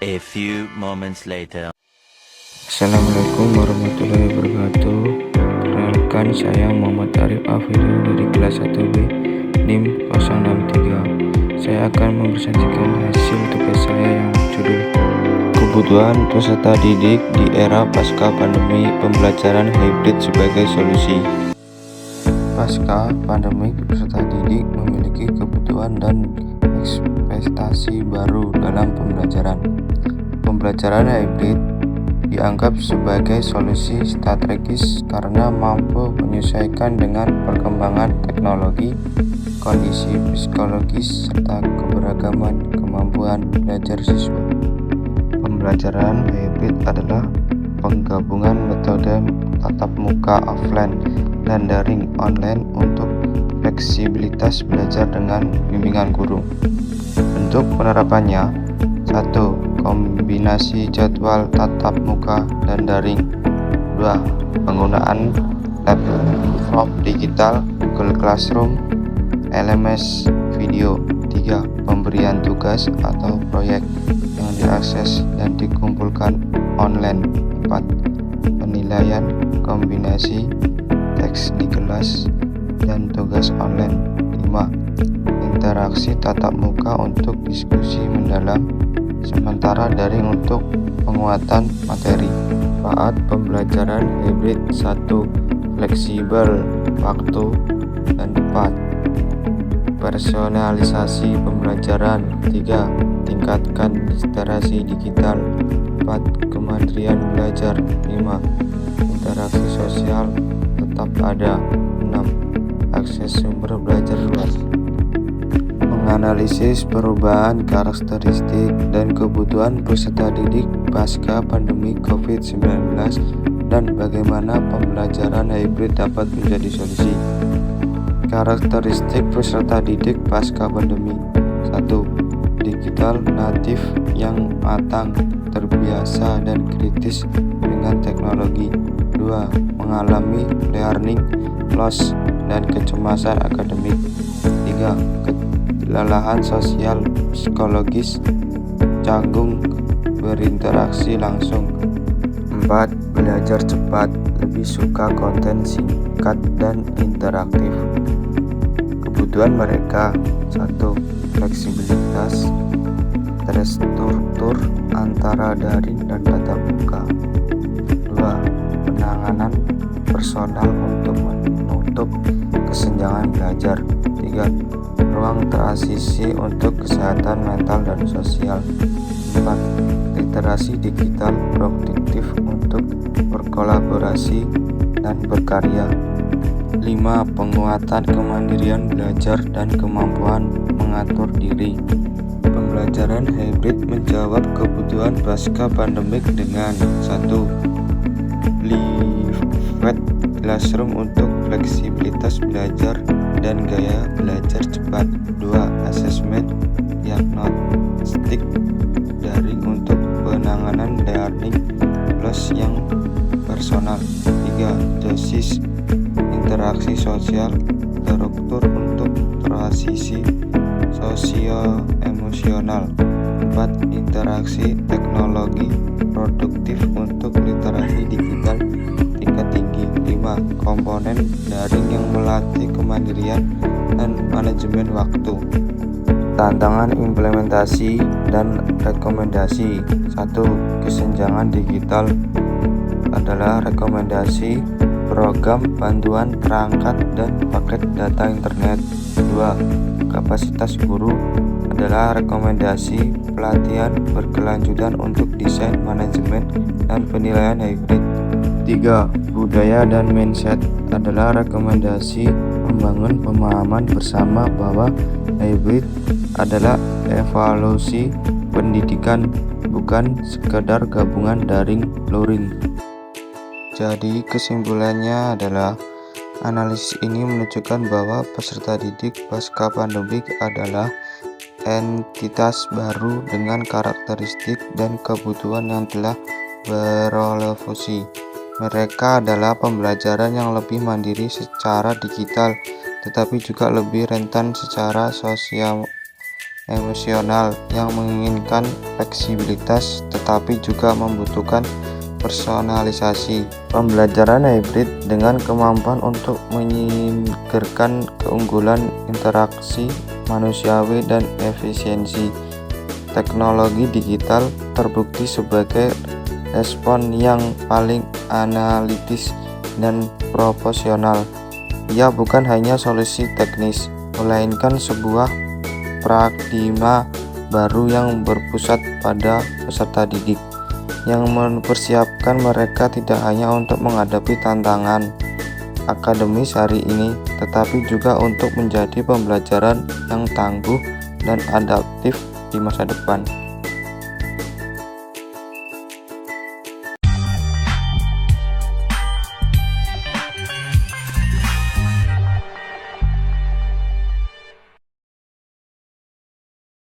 A few moments later. Assalamualaikum warahmatullahi wabarakatuh. Perkenalkan, saya Muhammad Arif Afidul dari kelas 1B NIM 063. Saya akan mempresentasikan hasil tugas saya yang berjudul Kebutuhan Peserta Didik di Era Pasca Pandemi Pembelajaran Hybrid sebagai Solusi. Pasca pandemi, peserta didik memiliki kebutuhan dan ekspektasi baru dalam pembelajaran. Pembelajaran hybrid dianggap sebagai solusi strategis karena mampu menyesuaikan dengan perkembangan teknologi, kondisi psikologis, serta keberagaman kemampuan belajar siswa. Pembelajaran hybrid adalah penggabungan metode tatap muka offline dan daring online untuk fleksibilitas belajar dengan bimbingan guru. Bentuk penerapannya: 1. Kombinasi jadwal tatap muka dan daring. 2. Penggunaan platform digital Google Classroom, LMS video. 3. Pemberian tugas atau proyek yang diakses dan dikumpulkan online. 4. Penilaian kombinasi teks di kelas dan tugas online. 5. Interaksi tatap muka untuk diskusi mendalam, sementara daring untuk penguatan materi. Manfaat pembelajaran hybrid: 1. Fleksibel waktu dan tempat. Personalisasi pembelajaran. 3. Tingkatkan literasi digital. 4. Kemandirian belajar. 5. Interaksi sosial tetap ada. 6. Akses sumber belajar luas. Menganalisis perubahan karakteristik dan kebutuhan peserta didik pasca pandemi COVID-19 dan bagaimana pembelajaran hybrid dapat menjadi solusi. Karakteristik peserta didik pasca pandemi: 1. Digital natif yang matang, terbiasa dan kritis dengan teknologi. 2. Mengalami learning loss dan kecemasan akademik. 3. Kelelahan sosial psikologis, canggung berinteraksi langsung. 4. Belajar cepat, lebih suka konten singkat dan interaktif. Kebutuhan mereka: 1. Fleksibilitas, terstruktur antara daring dan tatap muka. 2. Penanganan personal untuk menutup kesenjangan belajar. 3. Ruang transisi untuk kesehatan mental dan sosial. 4. Literasi digital produktif untuk berkolaborasi dan berkarya. 5. Penguatan kemandirian belajar dan kemampuan mengatur diri. Pembelajaran hybrid menjawab kebutuhan pasca pandemik dengan: 1. Flipped classroom untuk fleksibilitas belajar dan gaya belajar cepat. 2. Asesmen diagnostik daring untuk penanganan learning loss yang personal. 3. Dosis interaksi sosial terstruktur untuk transisi sosio-emosional. 4. Interaksi teknologi produktif untuk literasi digital tingkat tinggi. 5. Komponen daring yang melatih kemandirian dan manajemen waktu. Tantangan implementasi dan rekomendasi: 1. Kesenjangan digital adalah rekomendasi program bantuan perangkat dan paket data internet. 2. Kapasitas guru adalah rekomendasi pelatihan berkelanjutan untuk desain manajemen dan penilaian hybrid. 3. Budaya dan mindset adalah rekomendasi membangun pemahaman bersama bahwa hybrid adalah evolusi pendidikan, bukan sekedar gabungan daring luring. Jadi kesimpulannya adalah analisis ini menunjukkan bahwa peserta didik pasca pandemik adalah entitas baru dengan karakteristik dan kebutuhan yang telah berevolusi. Mereka adalah pembelajaran yang lebih mandiri secara digital, tetapi juga lebih rentan secara sosial emosional yang menginginkan fleksibilitas tetapi juga membutuhkan personalisasi. Pembelajaran hibrid dengan kemampuan untuk menyingkirkan keunggulan interaksi manusiawi dan efisiensi teknologi digital terbukti sebagai respon yang paling analitis dan proporsional. Ia bukan hanya solusi teknis, melainkan sebuah paradigma baru yang berpusat pada peserta didik, yang mempersiapkan mereka tidak hanya untuk menghadapi tantangan akademis hari ini, tetapi juga untuk menjadi pembelajaran yang tangguh dan adaptif di masa depan.